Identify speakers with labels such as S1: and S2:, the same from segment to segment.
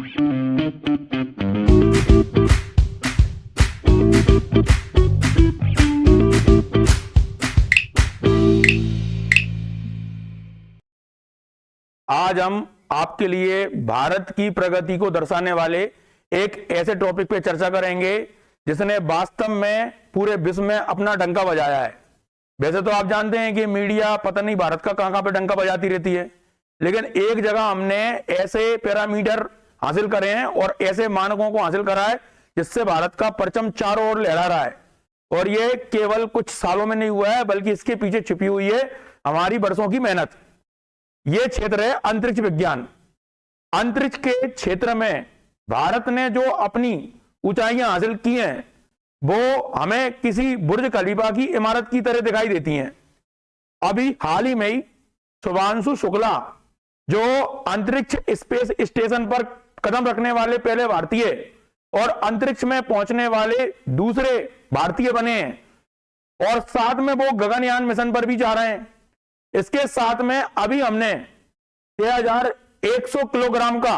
S1: आज हम आपके लिए भारत की प्रगति को दर्शाने वाले एक ऐसे टॉपिक पे चर्चा करेंगे जिसने वास्तव में पूरे विश्व में अपना डंका बजाया है। वैसे तो आप जानते हैं कि मीडिया पता नहीं भारत का कहां पे डंका बजाती रहती है, लेकिन एक जगह हमने ऐसे पैरामीटर हासिल करे हैं और ऐसे मानकों को हासिल करा है जिससे भारत का परचम चारों ओर लहरा रहा है। और ये केवल कुछ सालों में नहीं हुआ है, बल्कि इसके पीछे छिपी हुई है हमारी वर्षों की मेहनत। यह क्षेत्र है अंतरिक्ष विज्ञान। अंतरिक्ष के क्षेत्र में भारत ने जो अपनी ऊंचाइयां हासिल की हैं वो हमें किसी बुर्ज खलीफा की इमारत की तरह दिखाई देती हैं। अभी हाल ही में शुभांशु शुक्ला जो अंतरिक्ष स्पेस स्टेशन पर कदम रखने वाले पहले भारतीय और अंतरिक्ष में पहुंचने वाले दूसरे भारतीय बने हैं और साथ में वो गगनयान मिशन पर भी जा रहे हैं। इसके साथ में अभी हमने 6100 किलोग्राम का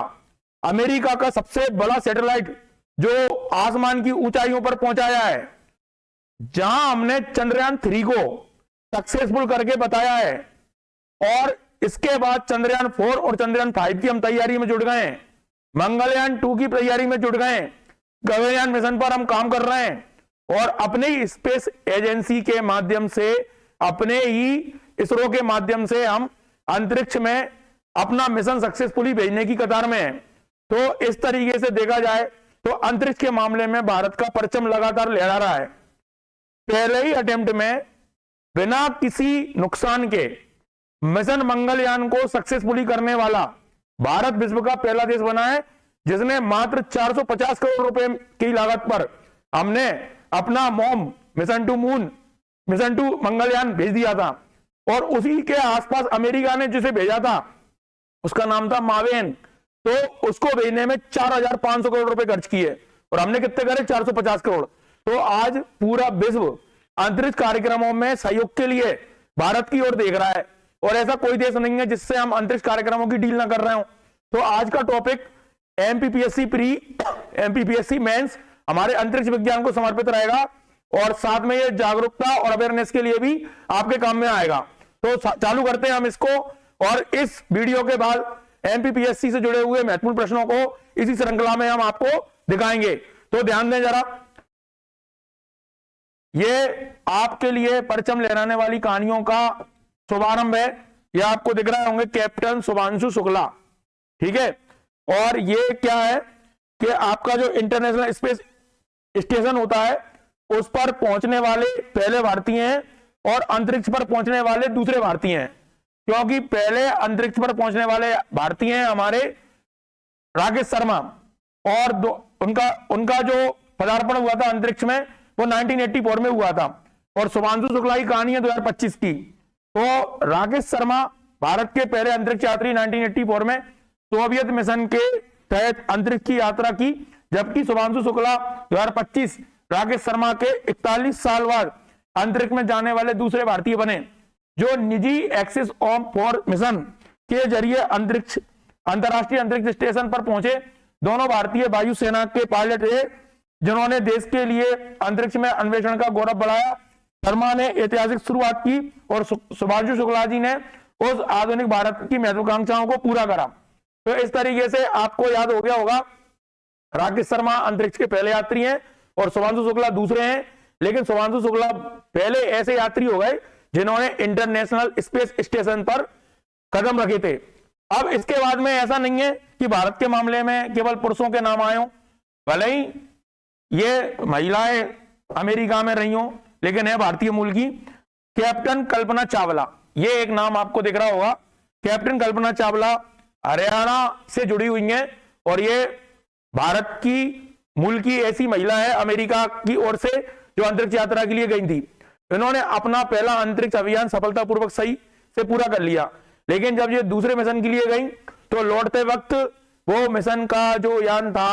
S1: अमेरिका का सबसे बड़ा सैटेलाइट जो आसमान की ऊंचाइयों पर पहुंचाया है, जहां हमने चंद्रयान 3 को सक्सेसफुल करके बताया है। और इसके बाद चंद्रयान 4 और चंद्रयान 5 की हम तैयारी में जुट गए हैं, मंगलयान 2 की तैयारी में जुट गए हैं, गगनयान मिशन पर हम काम कर रहे हैं और अपने ही स्पेस एजेंसी के माध्यम से, अपने ही इसरो के माध्यम से हम अंतरिक्ष में अपना मिशन सक्सेसफुली भेजने की कतार में है। तो इस तरीके से देखा जाए तो अंतरिक्ष के मामले में भारत का परचम लगातार लहरा रहा है। पहले ही अटेम्प्ट में बिना किसी नुकसान के मिशन मंगलयान को सक्सेसफुली करने वाला भारत विश्व का पहला देश बना है जिसने मात्र 450 करोड़ रुपए की लागत पर हमने अपना MOM mission to moon, mission to Mangalyaan भेज दिया था। और उसी के आसपास अमेरिका ने जिसे भेजा था उसका नाम था मावेन, तो उसको भेजने में 4500 करोड़ रुपए खर्च किए और हमने कितने करे 450 करोड़। तो आज पूरा विश्व अंतरिक्ष कार्यक्रमों में सहयोग के लिए भारत की ओर देख रहा है और ऐसा कोई देश नहीं है जिससे हम अंतरिक्ष कार्यक्रमों की डील ना कर रहे हो। तो आज का topic MPPSC pre, MPPSC mains हमारे अंतरिक्ष विज्ञान को समर्पित रहेगा और साथ में ये जागरूकता और अवेयरनेस के लिए भी आपके काम में आएगा। तो चालू करते हैं हम इसको और इस वीडियो के बाद एमपीपीएससी से जुड़े हुए महत्वपूर्ण प्रश्नों को इसी श्रृंखला में हम आपको दिखाएंगे। तो ध्यान दें जरा, ये आपके लिए परचम लहराने वाली कहानियों का शुभारंभ है। ये आपको दिख रहे होंगे कैप्टन शुभांशु शुक्ला, ठीक है। और ये क्या है कि आपका जो इंटरनेशनल स्पेस स्टेशन होता है उस पर पहुंचने वाले पहले भारतीय हैं और अंतरिक्ष पर पहुंचने वाले दूसरे भारतीय हैं, क्योंकि पहले अंतरिक्ष पर पहुंचने वाले भारतीय हैं हमारे राकेश शर्मा और उनका जो पदार्पण हुआ था अंतरिक्ष में वो 1984 में हुआ था और शुभांशु शुक्ला की कहानी है 2025 की। तो राकेश शर्मा भारत के पहले अंतरिक्ष यात्री 1984 में सोवियत मिशन के तहत अंतरिक्ष की यात्रा की, जबकि शुभांशु शुक्ला 2025 राकेश शर्मा के 41 साल बाद अंतरिक्ष में जाने वाले दूसरे भारतीय बने जो निजी एक्सिस ऑफ 4 मिशन के जरिए अंतरराष्ट्रीय अंतरिक्ष स्टेशन पर पहुंचे। दोनों भारतीय वायुसेना के पायलट थे जिन्होंने देश के लिए अंतरिक्ष में अन्वेषण का गौरव बढ़ाया। शर्मा ने ऐतिहासिक शुरुआत की और शुभांशु शुक्ला जी ने उस आधुनिक भारत की महत्वाकांक्षाओं को पूरा करा। तो इस तरीके से आपको याद हो गया होगा, राकेश शर्मा अंतरिक्ष के पहले यात्री हैं और शुभांशु शुक्ला दूसरे हैं, लेकिन शुभांशु शुक्ला पहले ऐसे यात्री हो गए जिन्होंने इंटरनेशनल स्पेस स्टेशन पर कदम रखे थे। अब इसके बाद में ऐसा नहीं है कि भारत के मामले में केवल पुरुषों के नाम आए हों, भले ही ये महिलाएं अमेरिका में रही हों, लेकिन है भारतीय मूल की। कैप्टन कल्पना चावला, ये एक नाम आपको दिख रहा होगा। कैप्टन कल्पना चावला हरियाणा से जुड़ी हुई है और ये भारत की मूल की ऐसी महिला है अमेरिका की ओर से जो अंतरिक्ष यात्रा के लिए गई थी। इन्होंने अपना पहला अंतरिक्ष अभियान सफलतापूर्वक सही से पूरा कर लिया, लेकिन जब ये दूसरे मिशन के लिए गई तो लौटते वक्त वो मिशन का जो यान था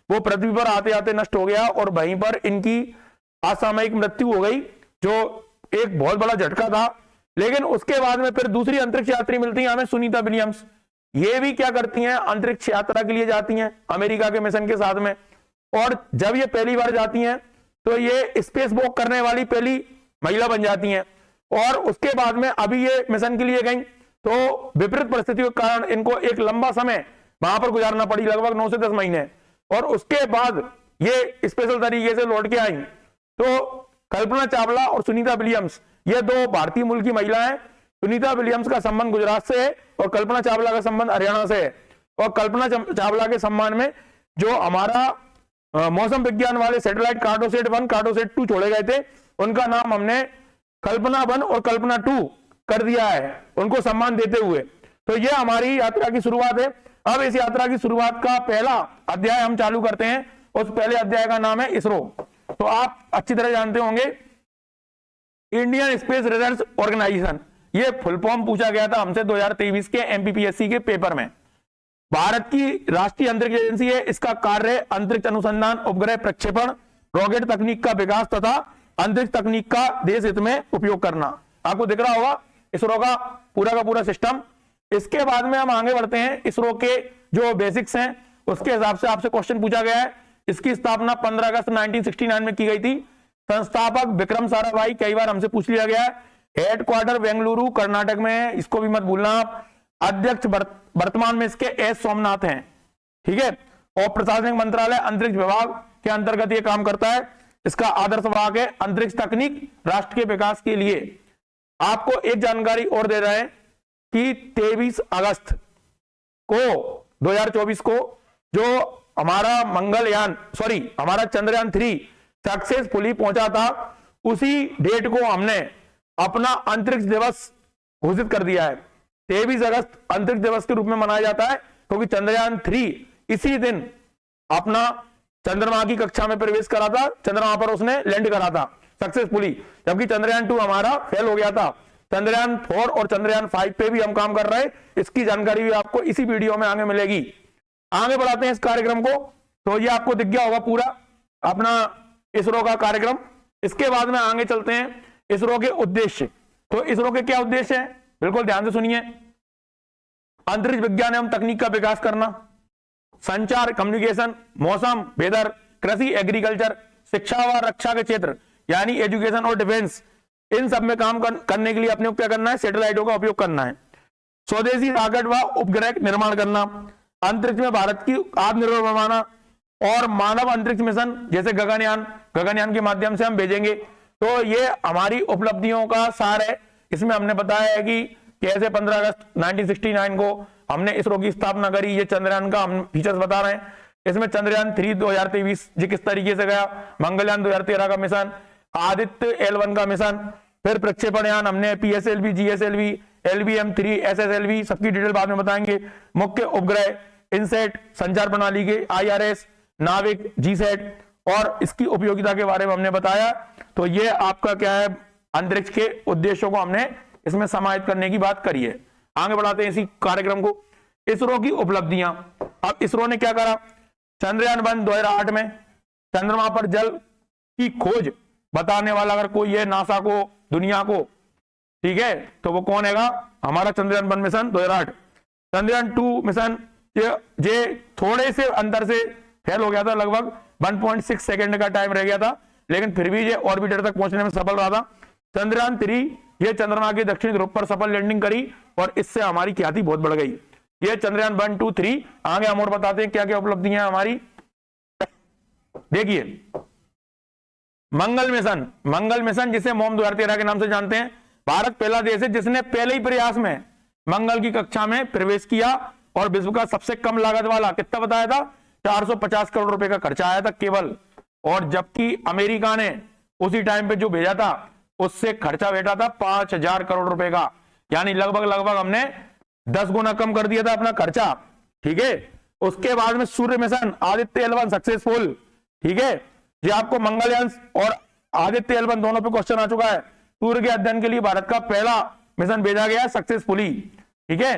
S1: वो पृथ्वी पर आते आते नष्ट हो गया और वहीं पर इनकी असामयिक मृत्यु हो गई, जो एक बहुत बड़ा झटका था। लेकिन उसके बाद में फिर दूसरी अंतरिक्ष यात्री मिलती है हमें, सुनीता विलियम्स, ये भी क्या करती हैं, अंतरिक्ष यात्रा के लिए जाती हैं अमेरिका के मिशन के साथ में। और जब ये पहली बार जाती हैं तो ये स्पेस वॉक करने वाली पहली महिला बन जाती हैं। और उसके बाद में अभी ये मिशन के लिए गई तो विपरीत परिस्थितियों के कारण इनको एक लंबा समय वहां पर गुजारना पड़ी, लगभग 9 से 10 महीने। और उसके बाद ये स्पेशल तरीके से लौट के आई। तो कल्पना चावला और सुनीता विलियम्स ये दो भारतीय मूल की महिला हैं। सुनीता विलियम्स का संबंध गुजरात से है और कल्पना चावला का संबंध हरियाणा से है। और कल्पना चावला के सम्मान में जो हमारा मौसम विज्ञान वाले सैटेलाइट कार्टोसेट 1 कार्टोसेट 2 छोड़े गए थे, उनका नाम हमने कल्पना 1 और कल्पना 2 कर दिया है, उनको सम्मान देते हुए। तो ये हमारी यात्रा की शुरुआत है। अब इस यात्रा की शुरुआत का पहला अध्याय हम चालू करते हैं। उस पहले अध्याय का नाम है इसरो। तो आप अच्छी तरह जानते होंगे इंडियन स्पेस रिसर्च ऑर्गेनाइजेशन, ये फुल फॉर्म पूछा गया था हमसे 2023 के एमपीपीएससी के पेपर में। भारत की राष्ट्रीय अंतरिक्ष एजेंसी है। इसका कार्य है अंतरिक्ष अनुसंधान, उपग्रह प्रक्षेपण, रॉकेट तकनीक का विकास तथा अंतरिक्ष तकनीक का देश हित में उपयोग करना। आपको दिख रहा होगा इसरो का पूरा सिस्टम। इसके बाद में हम आगे बढ़ते हैं। इसरो के जो बेसिक्स हैं उसके हिसाब से आपसे क्वेश्चन पूछा गया है। इसकी स्थापना 15 अगस्त 1969 में की गई थी। संस्थापक विक्रम साराभाई, कई बार हमसे पूछ लिया गया है। हेडक्वार्टर बेंगलुरु कर्नाटक में है, इसको भी मत भूलना आप। अध्यक्ष वर्तमान में इसके एस सोमनाथ हैं, ठीक है। और प्रशासनिक मंत्रालय अंतरिक्ष विभाग के अंतर्गत ये काम करता है। इसका आदर्श विभाग है अंतरिक्ष तकनीक राष्ट्र के विकास के लिए। आपको एक जानकारी और दे रहे हैं कि 23 अगस्त को 2024 को जो हमारा हमारा चंद्रयान 3 सक्सेसफुली पहुंचा था, उसी डेट को हमने अपना अंतरिक्ष दिवस घोषित कर दिया है। 23 अगस्त अंतरिक्ष दिवस के रूप में मनाया जाता है क्योंकि चंद्रयान 3 इसी दिन अपना चंद्रमा की कक्षा में प्रवेश करा था, चंद्रमा पर उसने लैंड करा था सक्सेसफुली। जबकि चंद्रयान 2 हमारा फेल हो गया था। चंद्रयान 4 और चंद्रयान 5 पे भी हम काम कर रहे हैं। इसकी जानकारी भी आपको इसी वीडियो में आगे मिलेगी। आगे बढ़ाते हैं इस कार्यक्रम को। तो ये आपको दिख गया होगा पूरा अपना इसरो का कार्यक्रम। इसके बाद में आगे चलते हैं इसरो के उद्देश्य। तो इसरो के क्या उद्देश्य है, बिल्कुल ध्यान से सुनिए। अंतरिक्ष विज्ञान एवं तकनीक का विकास करना, संचार कम्युनिकेशन, मौसम वेदर, कृषि एग्रीकल्चर, शिक्षा व रक्षा के क्षेत्र यानी एजुकेशन और डिफेंस, इन सब में काम करने के लिए अपने को क्या करना है, सैटेलाइटों का उपयोग करना है। स्वदेशी रॉकेट व उपग्रह निर्माण करना, अंतरिक्ष में भारत की आत्मनिर्भर बनाना और मानव अंतरिक्ष मिशन जैसे गगनयान के माध्यम से हम भेजेंगे। तो ये हमारी उपलब्धियों का सार है। इसमें हमने बताया है कि कैसे 15 अगस्त 1969 को हमने इसरो की स्थापना करी। ये चंद्रयान का हम फीचर्स बता रहे हैं। इसमें चंद्रयान 3 2023 जी किस तरीके से गया, मंगलयान 2013 का मिशन, आदित्य L1 का मिशन, फिर प्रक्षेपण यान हमने PSLV, GSLV, LVM3, SSLV, सबकी डिटेल बाद में बताएंगे। मुख्य उपग्रह इनसेट, संचार प्रणाली के IRS, नाविक, GSAT और इसकी उपयोगिता के बारे में हमने बताया। तो ये आपका क्या है, अंतरिक्ष के उद्देश्यों को हमने इसमें समाहित करने की बात करी है। आगे बढ़ाते हैं इसी कार्यक्रम को। इसरो की उपलब्धियां। अब इसरो ने क्या करा, चंद्रयान 1 2008 में चंद्रमा पर जल की खोज बताने वाला अगर कोई है नासा को, दुनिया को, ठीक है, तो वो कौन हैगा, हमारा चंद्रयान 1 मिशन 2008। चंद्रयान 2 मिशन ये थोड़े से अंतर से फेल हो गया था, लगभग 1.6 सेकंड का टाइम रह गया था, लेकिन फिर भी ये ऑर्बिटर तक पहुंचने में सफल रहा था। चंद्रयान 3 ये चंद्रमा के दक्षिणी ध्रुव पर सफल लैंडिंग करी और इससे हमारी ख्याति बहुत बढ़ गई। ये चंद्रयान 1, 2, 3। आगे हम और बताते हैं क्या क्या उपलब्धियां हमारी। देखिए मंगल मिशन जिसे मोम 2013 के नाम से जानते हैं। भारत पहला देश है जिसने पहले ही प्रयास में मंगल की कक्षा में प्रवेश किया और विश्व का सबसे कम लागत वाला, कितना बताया था, 450 करोड़ रुपए का खर्चा आया था केवल। और जबकि अमेरिका ने उसी टाइम पे जो भेजा था उससे खर्चा बैठा था 5000 करोड़ रुपए का, यानी लगभग हमने 10 गुना कम कर दिया था अपना खर्चा, ठीक है। उसके बाद में सूर्य मिशन आदित्य L1 सक्सेसफुल, ठीक है। ये आपको मंगलयान और आदित्य L1 दोनों पे क्वेश्चन आ चुका है। सूर्य के अध्ययन के लिए भारत का पहला मिशन भेजा गया सक्सेसफुली, ठीक है।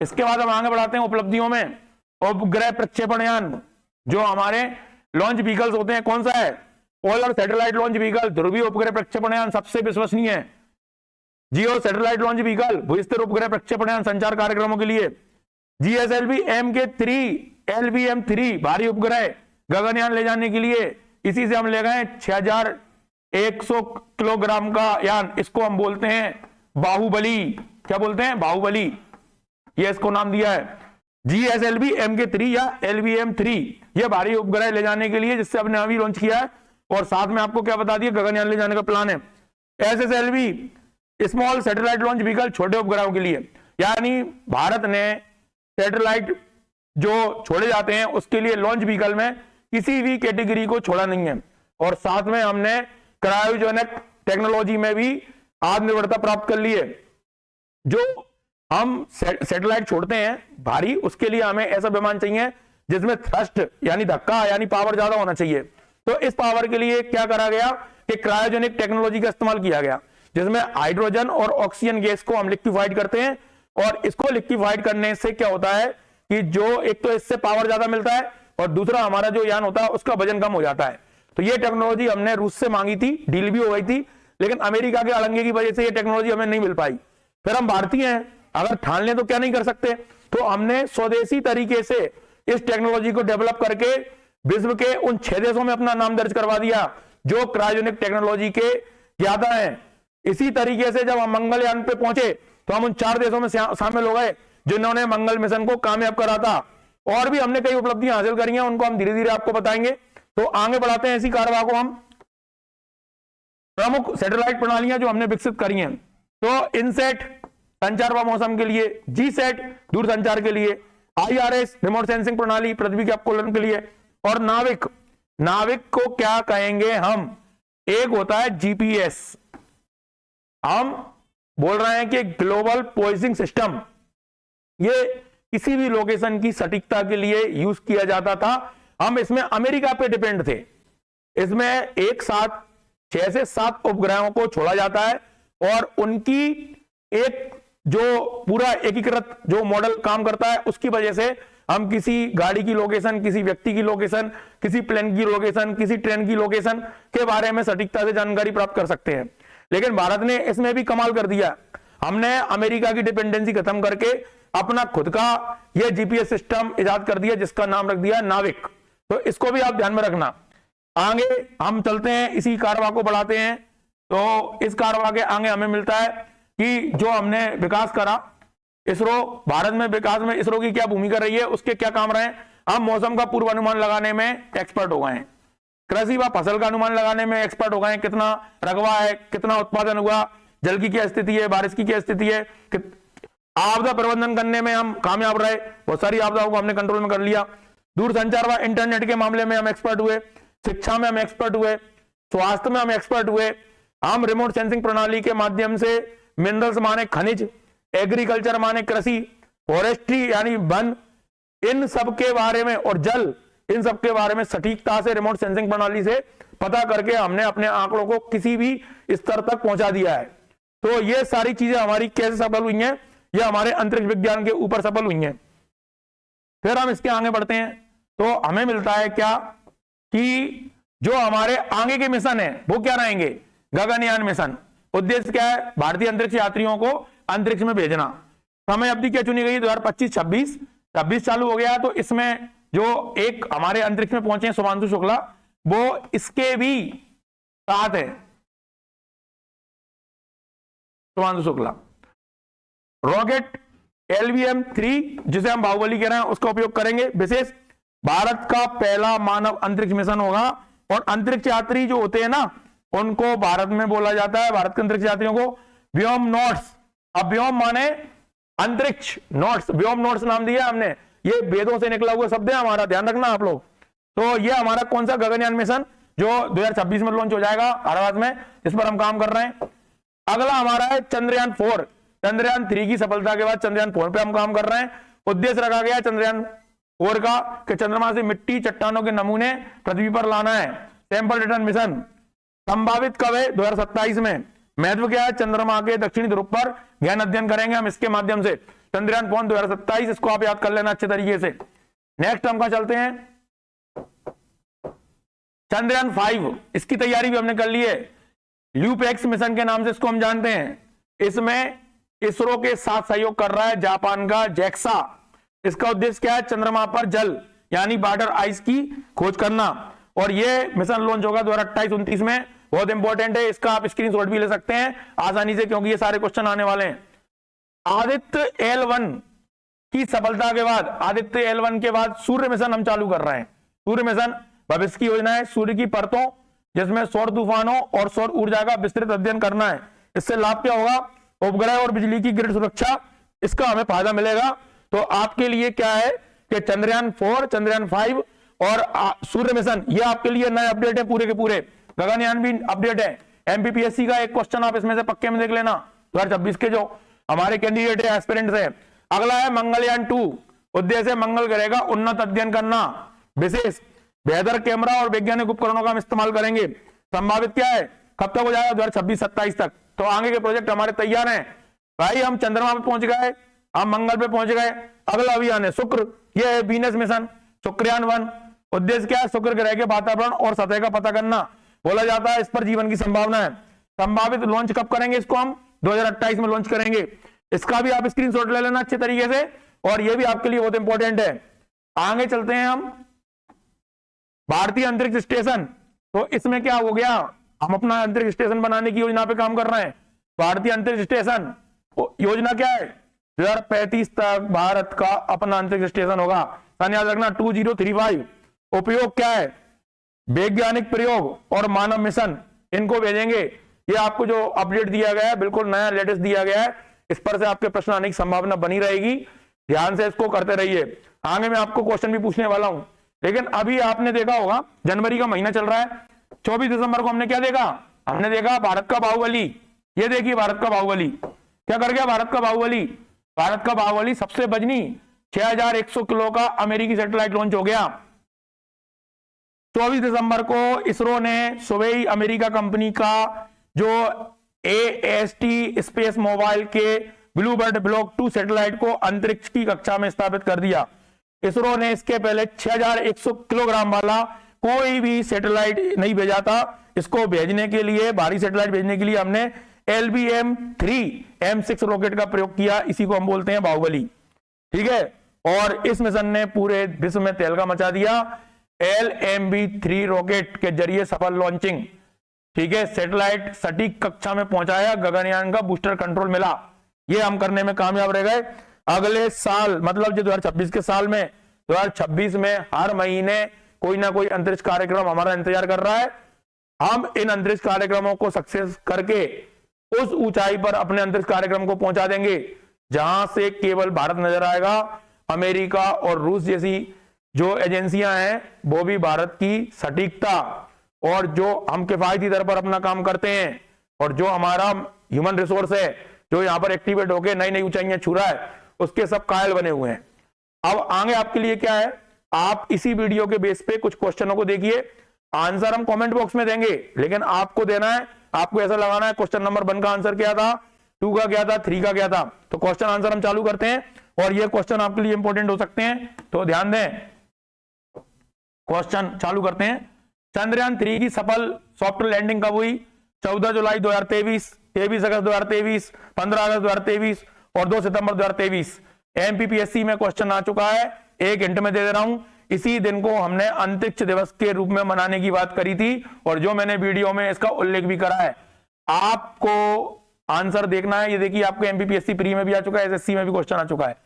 S1: इसके बाद हम आगे बढ़ाते हैं उपलब्धियों में। उपग्रह प्रक्षेपण यान जो हमारे लॉन्च व्हीकल्स होते हैं, कौन सा है, पोलर सैटेलाइट लॉन्च व्हीकल, ध्रुवीय उपग्रह प्रक्षेपण यान सबसे विश्वसनीय है। जियो सैटेलाइट लॉन्च व्हीकल, भूस्तर उपग्रह प्रक्षेपण यान संचार कार्यक्रमों के लिए। GSLV MK3 LVM3 भारी उपग्रह गगनयान ले जाने के लिए इसी से हम ले गए 6100 किलोग्राम का यान। इसको हम बोलते हैं बाहुबली। क्या बोलते हैं? बाहुबली। ये इसको नाम दिया है GSLV MK3 या LVM3। ये भारी उपग्रह ले जाने के लिए जिससे अपने अभी लॉन्च किया है, और साथ में आपको क्या बता दिया, गगनयान ले जाने का प्लान है। SSLV small satellite launch vehicle, छोटे उपग्रहों के लिए, यानी भारत ने सैटेलाइट जो छोड़े जाते हैं उसके लिए लॉन्च व्हीकल में किसी भी कैटेगरी को छोड़ा नहीं है। और साथ में हमने क्रायोजेनिक टेक्नोलॉजी में भी आत्मनिर्भरता प्राप्त कर ली है। जो हम सैटेलाइट छोड़ते हैं भारी, उसके लिए हमें ऐसा विमान चाहिए जिसमें थ्रस्ट यानी धक्का यानी पावर ज्यादा होना चाहिए। तो इस पावर के लिए क्या करा गया कि क्रायोजेनिक टेक्नोलॉजी का इस्तेमाल किया गया, जिसमें हाइड्रोजन और ऑक्सीजन गैस को हम लिक्विफाइड करते हैं। और इसको लिक्विफाइड करने से क्या होता है कि जो एक तो इससे पावर ज्यादा मिलता है और दूसरा हमारा जो यान होता है उसका वजन कम हो जाता है। तो ये टेक्नोलॉजी हमने रूस से मांगी थी, डील भी हो गई थी, लेकिन अमेरिका के अड़ंगे की वजह से ये टेक्नोलॉजी हमें नहीं मिल पाई। फिर हम भारतीय हैं, अगर ठान लें तो क्या नहीं कर सकते, तो हमने स्वदेशी तरीके से इस टेक्नोलॉजी को डेवलप करके विश्व के उन 6 देशों में अपना नाम दर्ज करवा दिया जो क्रायोजेनिक टेक्नोलॉजी के ज्यादा हैं। इसी तरीके से जब हम मंगलयान पे पहुंचे तो हम उन 4 देशों में शामिल हो गए जिन्होंने मंगल मिशन को कामयाब करा था। और भी हमने कई उपलब्धियां हासिल करी हैं, उनको हम धीरे धीरे आपको बताएंगे। तो आगे बढ़ाते हैं इसी कार्यवाही को। हम प्रमुख सैटेलाइट प्रणालियां जो हमने विकसित करी हैं, तो इनसेट संचार व मौसम के लिए, जीसैट दूरसंचार के लिए, IRS रिमोट सेंसिंग प्रणाली पृथ्वी के अपकोलन के लिए, और नाविक। नाविक को क्या कहेंगे हम? एक होता है GPS, हम बोल रहे हैं कि ग्लोबल पोजिशनिंग सिस्टम। ये किसी भी लोकेशन की सटीकता के लिए यूज किया जाता था। हम इसमें अमेरिका पे डिपेंड थे। इसमें एक साथ 6 से 7 उपग्रहों को छोड़ा जाता है और उनकी एक जो पूरा एकीकृत जो मॉडल काम करता है, उसकी वजह से हम किसी गाड़ी की लोकेशन, किसी व्यक्ति की लोकेशन, किसी प्लेन की लोकेशन, किसी ट्रेन की लोकेशन के बारे में सटीकता से जानकारी प्राप्त कर सकते हैं। लेकिन भारत ने इसमें भी कमाल कर दिया। हमने अमेरिका की डिपेंडेंसी खत्म करके अपना खुद का यह GPS सिस्टम इजाद कर दिया जिसका नाम रख दिया नाविक। तो इसको भी आप ध्यान में रखना। आगे हम चलते हैं, इसी कार्यवाही को बढ़ाते हैं। तो इस कार्यवाही के आगे हमें मिलता है कि जो हमने विकास करा, इसरो, भारत में विकास में इसरो की क्या भूमिका रही है, उसके क्या काम रहे। हम मौसम का पूर्वानुमान लगाने में एक्सपर्ट हो गए हैं, कृषि व फसल का अनुमान लगाने में एक्सपर्ट हो गए हैं, कितना रकबा है, कितना उत्पादन हुआ, जल की क्या स्थिति है, बारिश की क्या स्थिति है, आपदा प्रबंधन करने में हम कामयाब रहे, बहुत सारी आपदाओं को हमने कंट्रोल में कर लिया। दूरसंचार व इंटरनेट के मामले में हम एक्सपर्ट हुए, शिक्षा में हम एक्सपर्ट हुए, स्वास्थ्य में हम एक्सपर्ट हुए। हम रिमोट सेंसिंग प्रणाली के माध्यम से मिनरल्स माने खनिज, एग्रीकल्चर माने कृषि, फॉरेस्ट्री यानी वन, इन सब के बारे में, और जल, इन सब के बारे में सटीकता से रिमोट सेंसिंग प्रणाली से पता करके हमने अपने आंकड़ों को किसी भी स्तर तक पहुंचा दिया है। तो ये सारी चीजें हमारी कैसे सफल हुई हैं? ये हमारे अंतरिक्ष विज्ञान के ऊपर सफल हुई हैं। फिर हम इसके आगे बढ़ते हैं तो हमें मिलता है क्या कि जो हमारे आगे के मिशन है वो क्या रहेंगे? गगनयान मिशन। उद्देश्य क्या है? भारतीय अंतरिक्ष यात्रियों को अंतरिक्ष में भेजना। समय अवधि क्या चुनी गई? 2025-26। 26 चालू हो गया, तो इसमें जो एक हमारे अंतरिक्ष में पहुंचे शुभांशु शुक्ला, वो इसके भी साथ है। शुभांशु शुक्ला रॉकेट LVM3 जिसे हम बाहुबली कह रहे हैं उसका उपयोग करेंगे। विशेष भारत का पहला मानव अंतरिक्ष मिशन होगा। और अंतरिक्ष यात्री जो होते हैं ना, उनको भारत में बोला जाता है, भारत के अंतरिक्ष यात्रियों को व्योम नॉट्स। अब व्योम माने अंतरिक्ष, नॉट्स, व्योम नॉट्स नाम दिया हमने। ये वेदों से निकला हुआ शब्द है हमारा, ध्यान रखना आप लोग। तो ये हमारा कौन सा गगनयान मिशन जो 2026 में लॉन्च हो जाएगा हैदराबाद में, इस पर हम काम कर रहे हैं। अगला हमारा है चंद्रयान 4। चंद्रयान 3 की सफलता के बाद चंद्रयान 4 पे हम काम कर रहे हैं। उद्देश्य रखा गया चंद्रयान 4 का कि चंद्रमा से मिट्टी, चट्टानों के नमूने पृथ्वी पर लाना है। सैंपल रिटर्न मिशन संभावित कब है? 2027 में। महत्व क्या है? चंद्रमा के दक्षिणी ध्रुव पर गहन अध्ययन करेंगे हम इसके माध्यम से। चंद्रयान 4 2027, इसको आप याद कर लेना अच्छे तरीके से। नेक्स्ट हम कहां चलते हैं? चंद्रयान 5, इसकी तैयारी भी हमने कर ली है। ल्यूपेक्स मिशन के नाम से इसको हम जानते हैं। इसमें इसरो के साथ सहयोग कर रहा है जापान का JAXA। इसका उद्देश्य क्या है? चंद्रमा पर जल यानी वाटर आइस की खोज करना। और ये मिशन लॉन्च होगा 2028-29 में। बहुत इंपॉर्टेंट है, इसका आप स्क्रीनशॉट भी ले सकते हैं आसानी से, क्योंकि ये सारे क्वेश्चन आने वाले हैं। आदित्य L1 की सफलता के बाद, आदित्य L1 के बाद सूर्य मिशन हम चालू कर रहे हैं। सूर्य मिशन भविष्य की योजना है, सूर्य की परतों जिसमें सौर तूफानों और सौर ऊर्जा का विस्तृत अध्ययन करना है। इससे लाभ क्या होगा? उपग्रह और बिजली की ग्रिड सुरक्षा, इसका हमें फायदा मिलेगा। तो आपके लिए क्या है कि चंद्रयान 4, चंद्रयान 5 और सूर्य मिशन, ये आपके लिए नए अपडेट है पूरे के पूरे। गगनयान भी अपडेट है। एमपीपीएससी का एक क्वेश्चन आप इसमें से पक्के में देख लेना, 2026 के जो हमारे कैंडिडेट है, एस्पिरेंट्स है। अगला है मंगलयान 2, उद्देश्य मंगल ग्रह का उन्नत अध्ययन करना, विशेष बेहतर कैमरा और वैज्ञानिक उपकरणों का हम इस्तेमाल करेंगे। संभावित क्या है, कब तक हो जाएगा? 2026-27 तक। तो आगे के प्रोजेक्ट हमारे तैयार हैं भाई। हम चंद्रमा पे पहुंच गए, हम मंगल पे पहुंच गए। अगला अभियान है शुक्र, यह है वीनस मिशन, शुक्रयान 1। उद्देश्य क्या है? शुक्र ग्रह के वातावरण और सतह का पता करना। बोला जाता है इस पर जीवन की संभावना है। संभावित लॉन्च कब करेंगे इसको? हम 2028 में लॉन्च करेंगे। इसका भी आप स्क्रीनशॉट ले लेना अच्छे तरीके से, और यह भी आपके लिए बहुत इंपॉर्टेंट है। आगे चलते हैं हम भारतीय अंतरिक्ष स्टेशन। तो इसमें क्या हो गया? हम अपना अंतरिक्ष स्टेशन बनाने की योजना पे काम कर रहे हैं। भारतीय अंतरिक्ष स्टेशन योजना क्या है? 2035 तक भारत का अपना अंतरिक्ष स्टेशन होगा। सन याद रखना 2035। उपयोग क्या है? वैज्ञानिक प्रयोग और मानव मिशन, इनको भेजेंगे। ये आपको जो अपडेट दिया गया है बिल्कुल नया लेटेस्ट दिया गया है, इस पर से आपके प्रश्न आने की संभावना बनी रहेगी। ध्यान से इसको करते रहिए। आगे मैं आपको क्वेश्चन भी पूछने वाला हूं, लेकिन अभी आपने देखा होगा जनवरी का महीना चल रहा है। 24 दिसंबर को हमने क्या देखा? हमने देखा भारत का बाहुबली। ये देखिए भारत का बाहुबली क्या कर गया? भारत का बाहुबली, भारत का बाहुबली सबसे वजनी 6100 किलो का अमेरिकी सैटेलाइट लॉन्च हो गया। 24 दिसंबर को इसरो ने सुबह ही अमेरिका कंपनी का जो AST स्पेस मोबाइल के ब्लूबर्ड ब्लॉक 2 सैटेलाइट को अंतरिक्ष की कक्षा में स्थापित कर दिया। इसरो ने इसके पहले 6100 किलोग्राम वाला कोई भी सैटेलाइट नहीं भेजा था। इसको भेजने के लिए, भारी सैटेलाइट भेजने के लिए हमने LBM-3M6 रॉकेट का प्रयोग किया। इसी को हम बोलते हैं बाहुबली, ठीक है। और इस मिशन ने पूरे विश्व में तहलका मचा दिया। LMB-3 रॉकेट के जरिए सफल लॉन्चिंग, ठीक है, सैटेलाइट सटीक कक्षा में पहुंचाया, गगनयान का बूस्टर कंट्रोल मिला। ये हम करने में कामयाब रह गए। अगले साल मतलब जो 2026 के साल में, 2026 में हर महीने कोई ना कोई अंतरिक्ष कार्यक्रम हमारा इंतजार कर रहा है। हम इन अंतरिक्ष कार्यक्रमों को सक्सेस करके उस ऊंचाई पर अपने अंतरिक्ष कार्यक्रम को पहुंचा देंगे जहां से केवल भारत नजर आएगा। अमेरिका और रूस जैसी जो एजेंसियां हैं वो भी भारत की सटीकता और जो हम किफायती दर पर अपना काम करते हैं और जो हमारा ह्यूमन रिसोर्स है जो यहां पर एक्टिवेट होकर नई नई ऊंचाइयां छू रहा है, उसके सब कायल बने हुए हैं। अब आगे आपके लिए क्या है, आप इसी वीडियो के बेस पे कुछ क्वेश्चनों को देखिए। आंसर हम कमेंट बॉक्स में देंगे, लेकिन आपको देना है, आपको ऐसा लगाना है क्वेश्चन नंबर 1 का आंसर क्या था, 2 का क्या था, 3 का क्या था। तो क्वेश्चन आंसर हम चालू करते हैं और ये क्वेश्चन आपके लिए इंपॉर्टेंट हो सकते हैं, तो ध्यान दें। क्वेश्चन चालू करते हैं। चंद्रयान 3 की सफल सॉफ्ट लैंडिंग कब हुई? 14 जुलाई 2023, 23 अगस्त 2023, 15 अगस्त 2023 और 2 सितंबर 2023। एमपीपीएससी में क्वेश्चन आ चुका है, एक हिंट में दे दे रहा हूं। इसी दिन को हमने अंतरिक्ष दिवस के रूप में मनाने की बात करी थी और जो मैंने वीडियो में इसका उल्लेख भी करा है। आपको आंसर देखना है। ये देखिए आपको एमपीपीएससी प्री में भी आ चुका है, एसएससी में भी क्वेश्चन आ चुका है।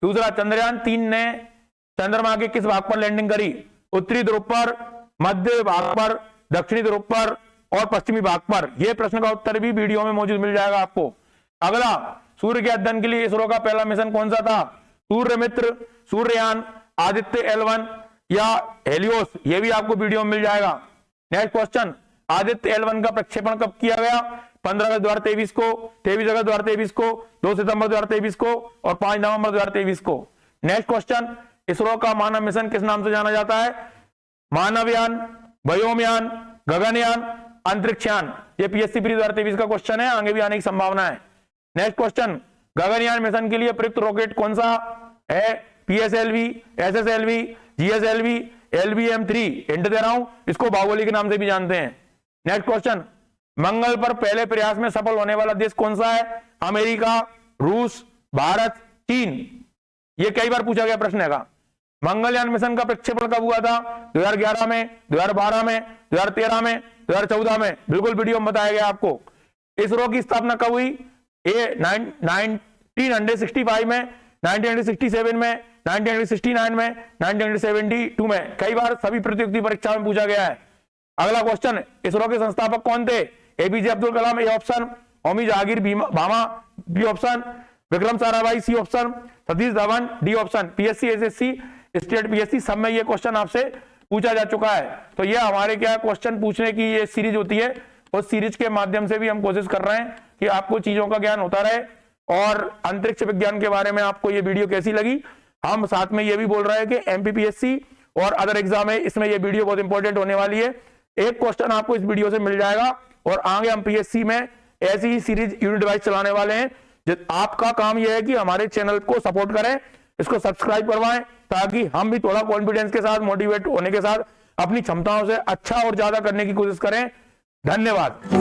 S1: दूसरा, चंद्रयान 3 ने चंद्रमा के किस भाग पर लैंडिंग करी? उत्तरी ध्रुव पर, मध्य भाग पर, दक्षिणी ध्रुव पर और पश्चिमी भाग पर। यह प्रश्न का उत्तर भी वीडियो में मौजूद मिल जाएगा आपको। अगला, सूर्य के अध्ययन के लिए इसरो का पहला मिशन कौन सा था? सूर्य मित्र, सूर्ययान, आदित्य L1 या हेलियोस। ये भी आपको वीडियो में मिल जाएगा। नेक्स्ट क्वेश्चन, आदित्य L1 का प्रक्षेपण कब किया गया? 15 अगस्त 2023 को, 23 अगस्त 2023 को, 2 सितंबर 2023 को और 5 नवंबर 2023 को। नेक्स्ट क्वेश्चन, इसरो का मानव मिशन किस नाम से जाना जाता है? मानवयान, व्योमयान, गगनयान, अंतरिक्षयान। ये पीएससी प्री 2023 का क्वेश्चन है, आगे भी आने की संभावना है। नेक्स्ट क्वेश्चन, गगनयान मिशन के लिए प्रयुक्त रॉकेट कौन सा है? PSLV, SSLV, GSLV, LBM-3। Hint दे रहा हूं, इसको बाहुबली के नाम से भी जानते हैं। नेक्स्ट क्वेश्चन, मंगल पर पहले प्रयास में सफल होने वाला देश कौन सा है? अमेरिका, रूस, भारत, चीन। ये कई बार पूछा गया प्रश्न है। मंगलयान मिशन का प्रक्षेपण कब हुआ था? 2011 में, 2012 में, 2013 में, 2014 में। बिल्कुल वीडियो में बताया गया आपको। इसरो की स्थापना कब हुई? 1965 में, 1967 में, 1969 में, 1972 में। कई बार सभी प्रतियोगिता परीक्षा में पूछा गया है। अगला क्वेश्चन, इसरो के संस्थापक कौन थे? APJ Abdul Kalam, A option, Homi Jahangir Bhabha, B option, Vikram Sarabhai, C option, Satish Dhawan, D option. PSC, SSC, state PSC सब में ये क्वेश्चन आपसे पूछा जा चुका है। तो ये हमारे क्या क्वेश्चन पूछने की ये सीरीज होती है, उस सीरीज के माध्यम से भी हम कोशिश कर रहे हैं कि आपको चीजों का ज्ञान होता रहे। और अंतरिक्ष विज्ञान के बारे में आपको ये वीडियो कैसी लगी, हम साथ में ये भी बोल रहे हैं कि एमपीपीएससी और अदर एग्जाम है, इसमें ये वीडियो बहुत इंपॉर्टेंट होने वाली है। एक क्वेश्चन आपको इस वीडियो से मिल जाएगा और आगे हम पीएससी में ऐसी ही सीरीज यूनिट वाइज चलाने वाले हैं। आपका काम यह है कि हमारे चैनल को सपोर्ट करें, इसको सब्सक्राइब करवाएं, ताकि हम भी थोड़ा कॉन्फिडेंस के साथ, मोटिवेट होने के साथ अपनी क्षमताओं से अच्छा और ज्यादा करने की कोशिश करें। धन्यवाद।